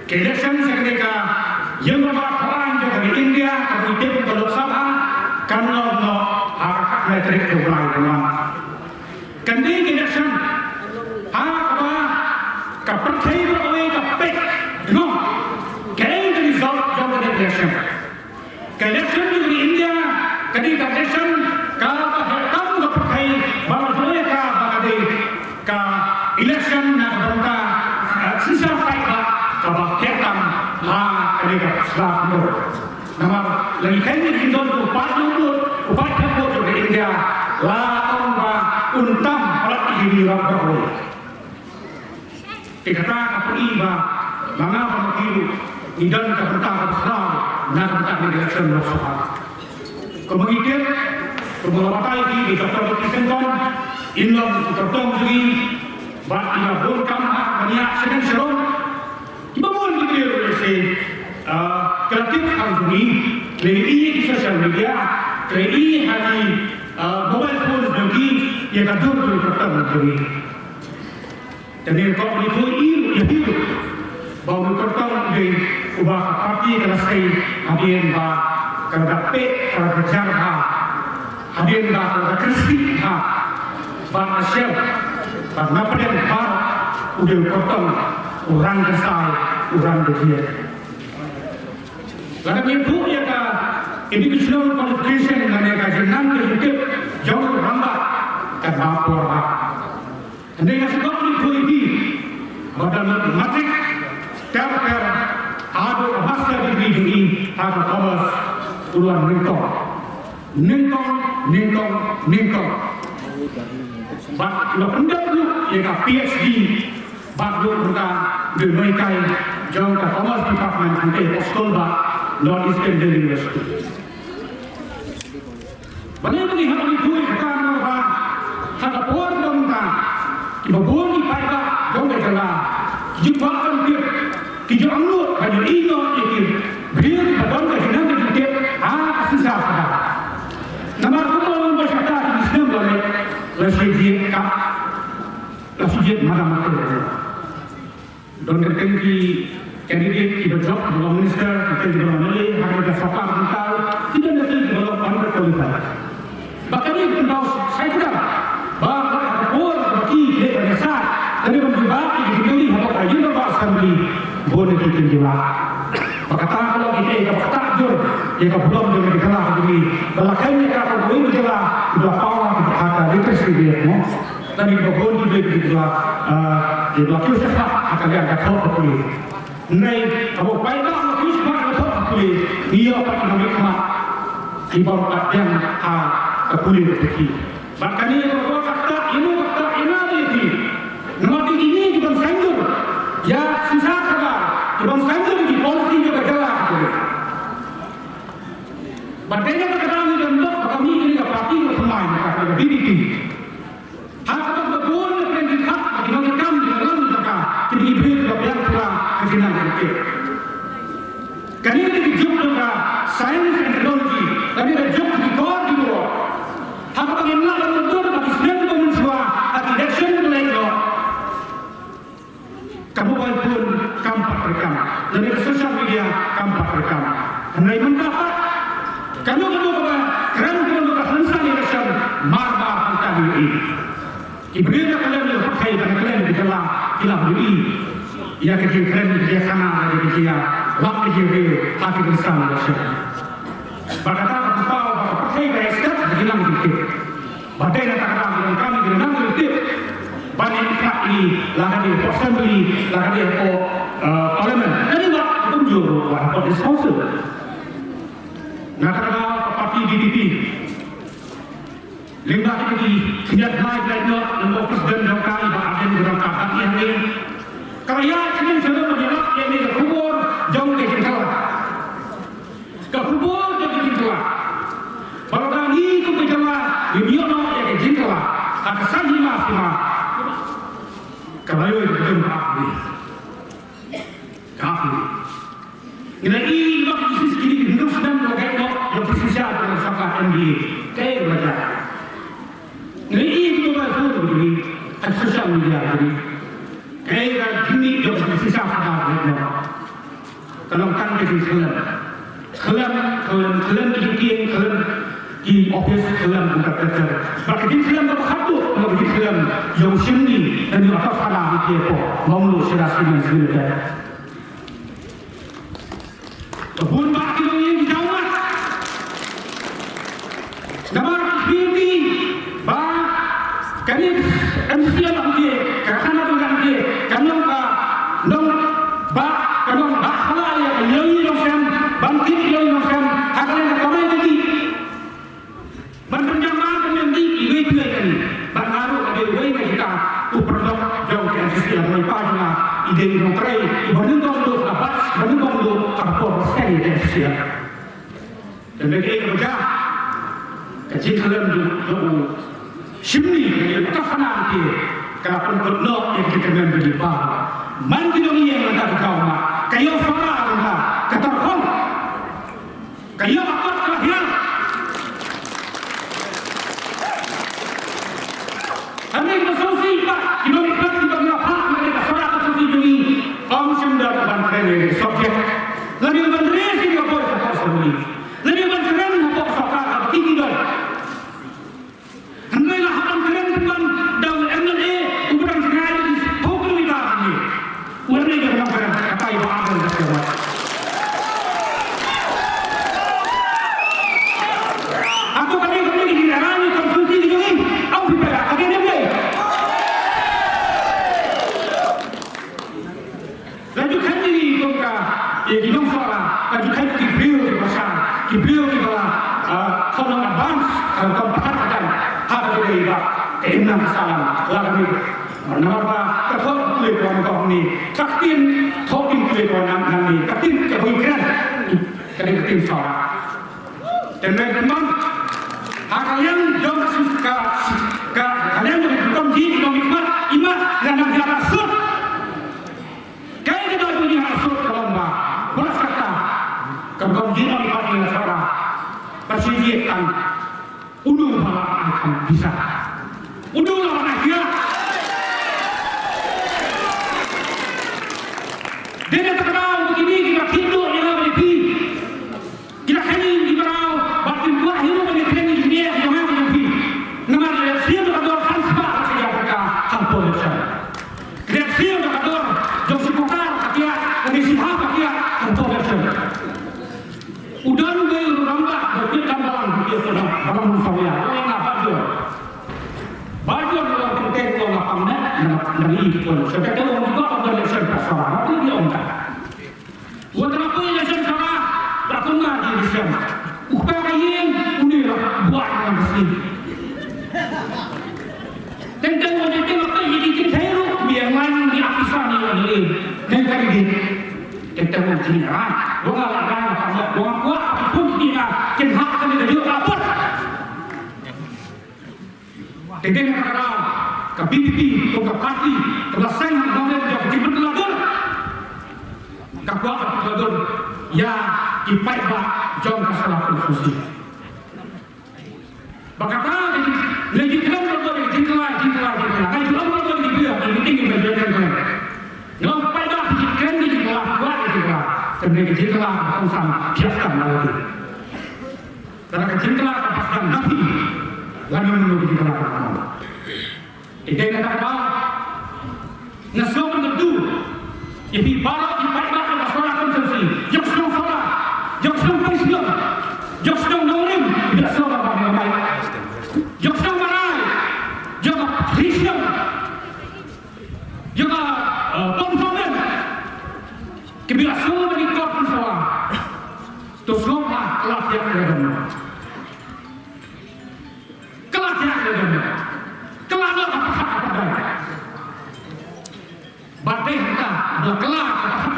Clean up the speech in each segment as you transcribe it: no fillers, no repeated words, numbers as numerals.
election seketika yang berlakuan juga di India kemudian ke Lok Sabha karena no hak metrik mulai dengan kandi election apa kapartai beroleh kapek no kain the result of the election election di India ketika election kalau hitam kapartai beroleh ka bagade ka election na berita sisa faida kabah hitam ketika selama nama lagi kami di zon upat kapur di India la omba untam alat ini rakyat ikata kapiba mana pemilu idan kapita besar nak tak election Loksabha kemudian pemulatai di Dr. Kisenton inlam tertong juga bak ina bolkam banyak sedang seron bangun gitu ya kreatif hari ini di sosial media ini hari mobile phone bagi yang kadang berkaitan dengan dan yang kau itu itu bahawa berkaitan dengan ubah parti kelasai hadian bah kerdape kerja hadian bah kerja bah asyik bah nampaknya bah udah berkaitan orang kesal orang berjaya. Lalu itu ya ka educational qualification dan ya jenang ke jauh lambat kan lapor. Anda yang sebab itu badan matematik ter ada bahasa degree ada commerce ulang ningkong. Bak lapundak tu ya ka PhD bak do bukan di mereka jauh ke commerce department ante sekolah bak North Eastern University. Bagaimana ni hari itu kita nak hak puan dongta, ibu puan di pada dongta jalan, jumpa dia, kita ambil baju ini itu beliau di dongta jalan kita susah pada. Nama kumpulan masyarakat Islam boleh lasijiat mana. Dongta tinggi candidate kita job dalam minister kita di dalam negeri harga fakar mental tidak ada di dalam under qualified. Bahkan ini tentang saya kira bahawa apapun bagi dia besar dari menjebak di dipilih atau kajian atau assembly boleh ditinjau. Berkata kalau kita yang bertakjur yang belum dengan dikelah begini belakangnya kalau boleh berjelah sudah power kita akan ditersi dia dan itu boleh dijelah di belakang siapa akan diangkat ke Nay, kalau baiklah kita sebab kita boleh dia akan mengambil ibarat yang boleh pergi. Bahkan ini kalau kata ini lagi, nama ini bukan sender, ya susah kabar, bukan sender di polisi juga jalan. Bagaimana keterangan dan kami ini berarti bermain kata BBT. Hak betul yang dihak bagi kami di dalam mereka jadi ibu yang telah kejinan kita. Kali ini dijumpa sains dan teknologi, tapi ada job di luar di luar. Hak bagaimana yang betul bagi semua manusia akan action mereka. Kamu pun kampak rekam, dan di sosial media kampak rekam. Hendak mendapat kamu kepada keren hansan election marba hantar ini. Ibrahim kalian yang pakai dan kalian di dalam kilah ini. Ia keren dia sana dari dia waktu dia hati bersama election. Berkata tahu pakai gaya step bilang dikit. Badai datang dengan kami dengan dikit. Banyak ini lahan di assembly, lahan di parlimen. Jadi waktu tunjuk waktu responsible. Nak kata parti DPP. Lima ini sejak naik untuk presiden Jokowi bahkan berangkat hati ini. Kaya ini sudah menjelak yang ini kubur jauh ke jengkala. Kubur ke jengkala. Kalau kami ke jengkala, beliau yang ke jengkala. Ada sahaja masih. Kalau itu belum kafir. Ini bagi sisi hidup sedang bergerak yang bersisa dengan sangat tinggi. Kayak belajar. Ini juga begini, sosial media ini. Kayak gini yang bersisa sangat bergerak. kalau kan ke kalian dikirim di office kalian bukan kerja. Bagi kalian berhak kalau bagi kalian yang sini dan yang atas tanah itu mau lu serasi dengan sebenarnya. Kebun bagi yang jauh. Nampak ini bah kami MCL lagi kerana dengan dia kanong ka nong bah kanong bah halal yang yoyi nofem bangkit yoyi nofem hakalan kamay lagi berpenjaman dengan di iwe kan bangaru ada iwe kita uperdok jauh ke MCL mai pagina ide nong trai ibadun do apas badun do apa sekali MCL dan bagi kerja kecil kalian juga simni yang kita faham dia kalau pun yang kita menjadi bahawa mandi dong yang ada kau mak kayu farah anda kata kau kayu apa kelahiran kami bersosial pak kita nikmat kita apa mereka farah bersosial ini om sendal banteng subjek lagi banteng sih kau boleh kau sendiri lagi banteng kau fakar tinggi dong. Hendak haram keren bukan dalam MLA ukuran sekali hukum kita ini. Warna yang dalam keren kata ibu apa yang terjadi. Aku kali di dalam konsumsi di sini. Aku tidak ada ni. Lanjutkan ini kongka. Di nomor lanjutkan di beliau di bawah kalau advance kalau perhatikan ada juga enam salam lalu nama terhormat lewat kau ni kaktin talking lewat nama ni kaktin kebaikan kaktin soal dan teman kalian jom suka kalian jom hukum ji jom imat dan nak asur kaya kita punya asur kalau mbak beras kata hukum ji jom imat dengan suara persediaan undur malah akan bisa undur lawan akhir dia terkenal begini kita tidur di dalam lebih kita hanya di bawah batin buah hidup di training dunia yang mana lebih nama dia siapa kador transfer saja mereka hampir saja dia siapa kador jom sipukar kakia kami sihab kakia hampir saja udah nunggu rambak berfirman dalam dia sudah dalam musawiyah orang apa tu baju orang penting orang apa mana dari itu sebab itu orang juga orang lesson pasal apa dia orang buat apa yang lesson sama berkunjung di lesson upaya yang unilah buat orang sini tentang orang itu apa yang kita tahu biar mana di apisan ini dan kali ini kita mau jiran bukan orang kuat pun tidak kenhak kami dia apa dengan kata ke BPP ke parti ke lasan kemudian dia berjibat ladur kakuat ladur ya ipai ba jom kasalah konstitusi bakata lagi kita berbuat jingkla kai belum berbuat di dia yang penting berjalan kan ngom pai ba kan di jingkla kuat jingkla sebenarnya jingkla konsam biaskan lagi karena jingkla kapaskan nabi lalu menunggu jingkla Ide kata nasional itu, ini barat di barat masalah konsensi, jokson salah, jokson Islam, jokson Norim, jokson apa baik, jokson Marai, jokson Kristen, jokson Konsumen, kebiasaan bagi korban salah, tu semua kelas yang berbeda, kelas yang berbeda. Batai kita berkelah apa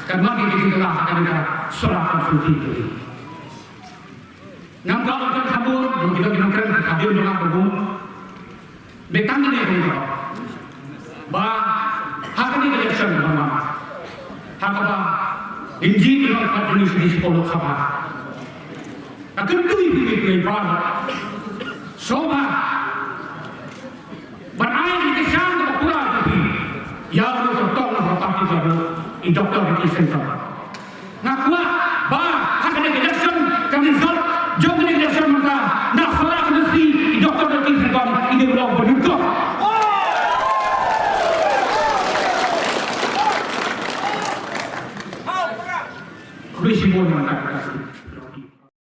karena kita telah ada surat konstitusi itu. Nampak orang kabur, kita keren hadir dengan bergum. Betang ini pun bah hak ini election bang. Hak apa? Inji dengan jenis di sekolah sama. Akan tu ini berapa? Soba. Berai di sana berkurang tapi. Yang bertolak bertaki baru, doktor di center. jogi election maka na sala khusi doktor ki sakam ide bolo bentuk Luis Simon maka